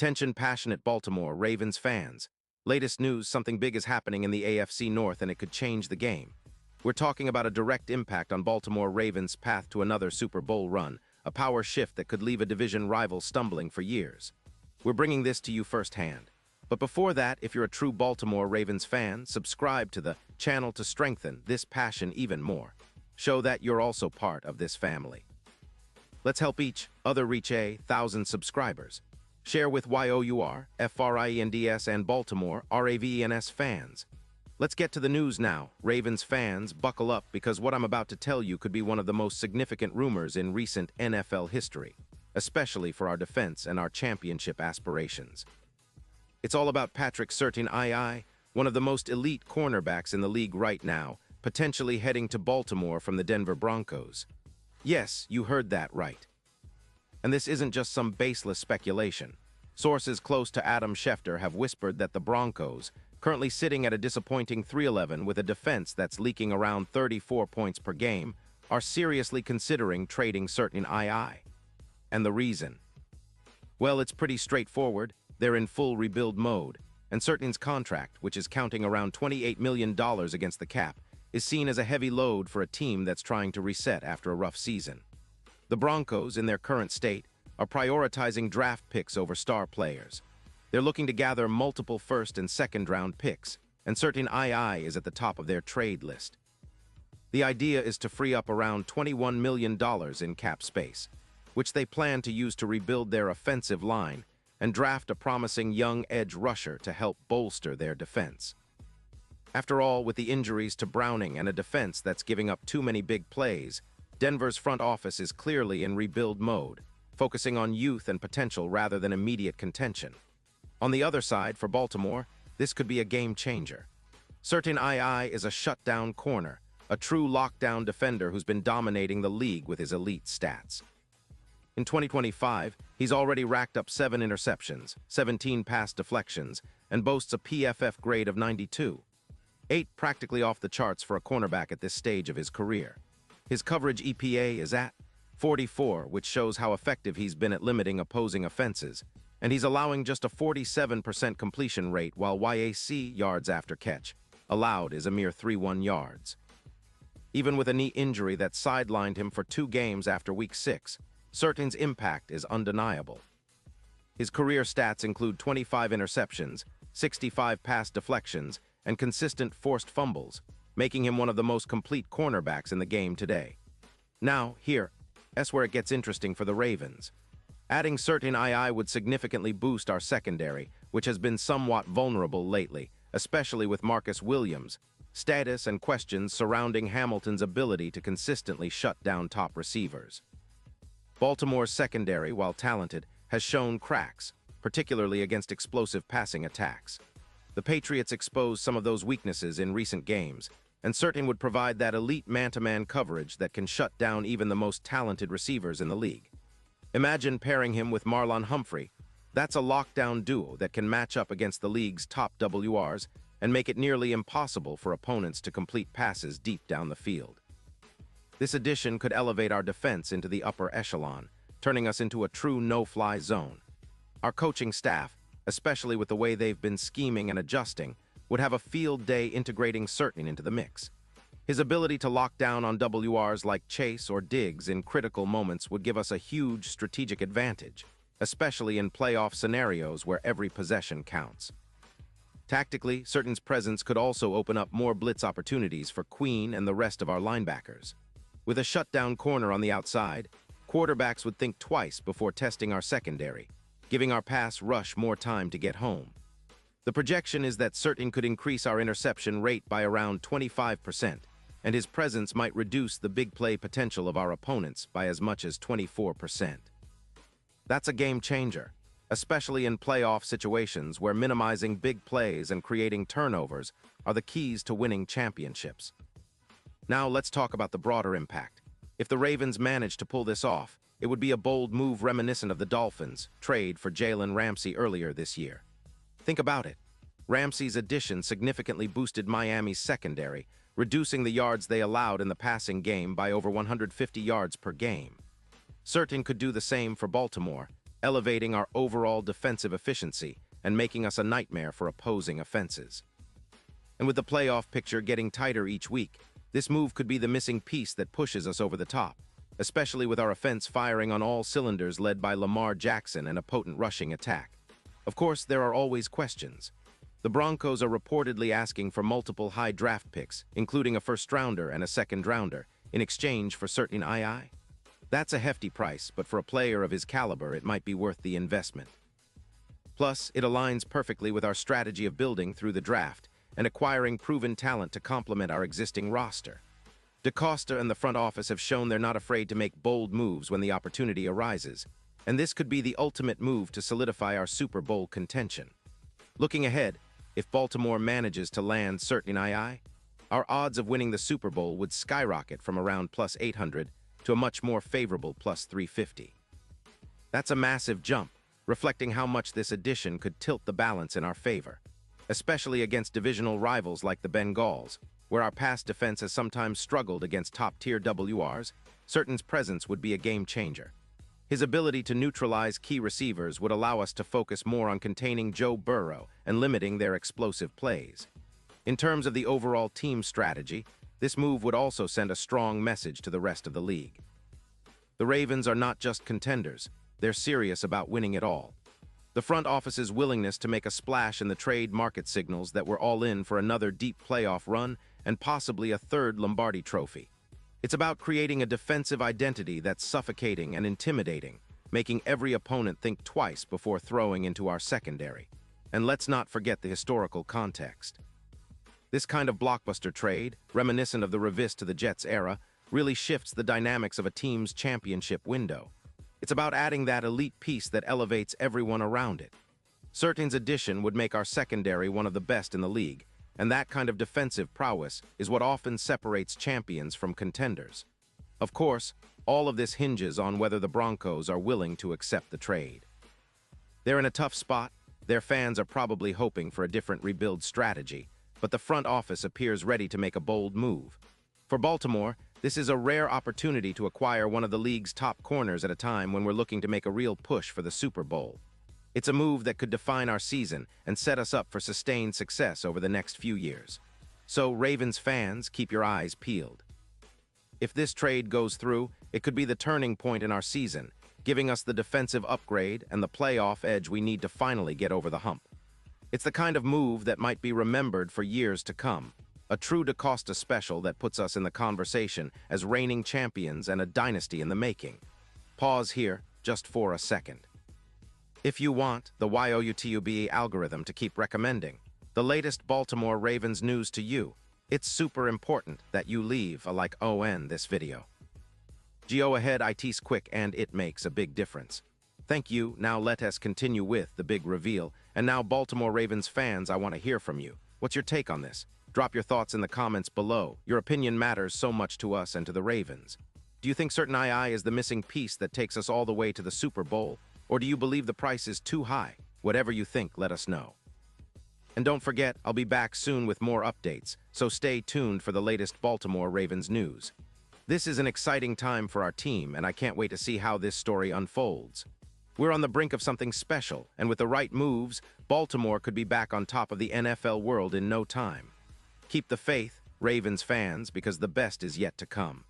Attention passionate Baltimore Ravens fans. Latest news, something big is happening in the AFC North and it could change the game. We're talking about a direct impact on Baltimore Ravens' path to another Super Bowl run, a power shift that could leave a division rival stumbling for years. We're bringing this to you firsthand. But before that, if you're a true Baltimore Ravens fan, subscribe to the channel to strengthen this passion even more. Show that you're also part of this family. Let's help each other reach 1,000 subscribers. Share with YOUR, FRIENDS, and Baltimore, RAVENS fans. Let's get to the news now. Ravens fans, buckle up because what I'm about to tell you could be one of the most significant rumors in recent NFL history, especially for our defense and our championship aspirations. It's all about Patrick Surtain, one of the most elite cornerbacks in the league right now, potentially heading to Baltimore from the Denver Broncos. Yes, you heard that right. And this isn't just some baseless speculation. Sources close to Adam Schefter have whispered that the Broncos, currently sitting at a disappointing 3-11 with a defense that's leaking around 34 points per game, are seriously considering trading Surtain. And the reason? Well, it's pretty straightforward. They're in full rebuild mode, and Surtain's contract, which is counting around $28 million against the cap, is seen as a heavy load for a team that's trying to reset after a rough season. The Broncos, in their current state, are prioritizing draft picks over star players. They're looking to gather multiple first and second round picks, and Surtain is at the top of their trade list. The idea is to free up around $21 million in cap space, which they plan to use to rebuild their offensive line and draft a promising young edge rusher to help bolster their defense. After all, with the injuries to Browning and a defense that's giving up too many big plays, Denver's front office is clearly in rebuild mode, focusing on youth and potential rather than immediate contention. On the other side, for Baltimore, this could be a game changer. Surtain is a shutdown corner, a true lockdown defender who's been dominating the league with his elite stats. In 2025, he's already racked up 7 interceptions, 17 pass deflections, and boasts a PFF grade of 92. 8 practically off the charts for a cornerback at this stage of his career. His coverage EPA is at 44, which shows how effective he's been at limiting opposing offenses, and he's allowing just a 47% completion rate while YAC yards after catch allowed is a mere 3.1 yards. Even with a knee injury that sidelined him for 2 games after Week 6, Surtain's impact is undeniable. His career stats include 25 interceptions, 65 pass deflections, and consistent forced fumbles, making him one of the most complete cornerbacks in the game today. Now, that's where it gets interesting for the Ravens. Adding Surtain would significantly boost our secondary, which has been somewhat vulnerable lately, especially with Marcus Williams' status and questions surrounding Hamilton's ability to consistently shut down top receivers. Baltimore's secondary, while talented, has shown cracks, particularly against explosive passing attacks. The Patriots exposed some of those weaknesses in recent games, and Surtain would provide that elite man-to-man coverage that can shut down even the most talented receivers in the league. Imagine pairing him with Marlon Humphrey. That's a lockdown duo that can match up against the league's top WRs and make it nearly impossible for opponents to complete passes deep down the field. This addition could elevate our defense into the upper echelon, turning us into a true no-fly zone. Our coaching staff, especially with the way they've been scheming and adjusting, would have a field day integrating Surtain into the mix. His ability to lock down on WRs like Chase or Diggs in critical moments would give us a huge strategic advantage, especially in playoff scenarios where every possession counts. Tactically, Surtain's presence could also open up more blitz opportunities for Queen and the rest of our linebackers. With a shutdown corner on the outside, quarterbacks would think twice before testing our secondary, giving our pass rush more time to get home. The projection is that Surtain could increase our interception rate by around 25%, and his presence might reduce the big play potential of our opponents by as much as 24%. That's a game changer, especially in playoff situations where minimizing big plays and creating turnovers are the keys to winning championships. Now let's talk about the broader impact. If the Ravens manage to pull this off, it would be a bold move reminiscent of the Dolphins' trade for Jalen Ramsey earlier this year. Think about it. Ramsey's addition significantly boosted Miami's secondary, reducing the yards they allowed in the passing game by over 150 yards per game. Surtain could do the same for Baltimore, elevating our overall defensive efficiency and making us a nightmare for opposing offenses. And with the playoff picture getting tighter each week, this move could be the missing piece that pushes us over the top, especially with our offense firing on all cylinders led by Lamar Jackson and a potent rushing attack. Of course, there are always questions. The Broncos are reportedly asking for multiple high draft picks, including a first-rounder and a second-rounder, in exchange for certain II. That's a hefty price, but for a player of his caliber, it might be worth the investment. Plus, it aligns perfectly with our strategy of building through the draft and acquiring proven talent to complement our existing roster. DaCosta and the front office have shown they're not afraid to make bold moves when the opportunity arises, and this could be the ultimate move to solidify our Super Bowl contention. Looking ahead, if Baltimore manages to land certain II, our odds of winning the Super Bowl would skyrocket from around plus 800 to a much more favorable plus 350. That's a massive jump, reflecting how much this addition could tilt the balance in our favor, especially against divisional rivals like the Bengals, where our pass defense has sometimes struggled against top-tier WRs. Certain's presence would be a game-changer. His ability to neutralize key receivers would allow us to focus more on containing Joe Burrow and limiting their explosive plays. In terms of the overall team strategy, this move would also send a strong message to the rest of the league. The Ravens are not just contenders, they're serious about winning it all. The front office's willingness to make a splash in the trade market signals that we're all in for another deep playoff run and possibly a third Lombardi trophy. It's about creating a defensive identity that's suffocating and intimidating, making every opponent think twice before throwing into our secondary. And let's not forget the historical context. This kind of blockbuster trade, reminiscent of the RAVENS to the Jets era, really shifts the dynamics of a team's championship window. It's about adding that elite piece that elevates everyone around it. Certain's addition would make our secondary one of the best in the league, and that kind of defensive prowess is what often separates champions from contenders. Of course, all of this hinges on whether the Broncos are willing to accept the trade. They're in a tough spot. Their fans are probably hoping for a different rebuild strategy, but the front office appears ready to make a bold move. For Baltimore, this is a rare opportunity to acquire one of the league's top corners at a time when we're looking to make a real push for the Super Bowl. It's a move that could define our season and set us up for sustained success over the next few years. So, Ravens fans, keep your eyes peeled. If this trade goes through, it could be the turning point in our season, giving us the defensive upgrade and the playoff edge we need to finally get over the hump. It's the kind of move that might be remembered for years to come, a true DaCosta special that puts us in the conversation as reigning champions and a dynasty in the making. Pause here, just for a second. If you want the YouTube algorithm to keep recommending the latest Baltimore Ravens news to you, it's super important that you leave a like on this video. Go ahead, it's quick and it makes a big difference. Thank you. Now let us continue with the big reveal. And now, Baltimore Ravens fans, I want to hear from you. What's your take on this? Drop your thoughts in the comments below. Your opinion matters so much to us and to the Ravens. Do you think certain II is the missing piece that takes us all the way to the Super Bowl? Or do you believe the price is too high? Whatever you think, let us know. And don't forget, I'll be back soon with more updates, so stay tuned for the latest Baltimore Ravens news. This is an exciting time for our team, and I can't wait to see how this story unfolds. We're on the brink of something special, and with the right moves, Baltimore could be back on top of the NFL world in no time. Keep the faith, Ravens fans, because the best is yet to come.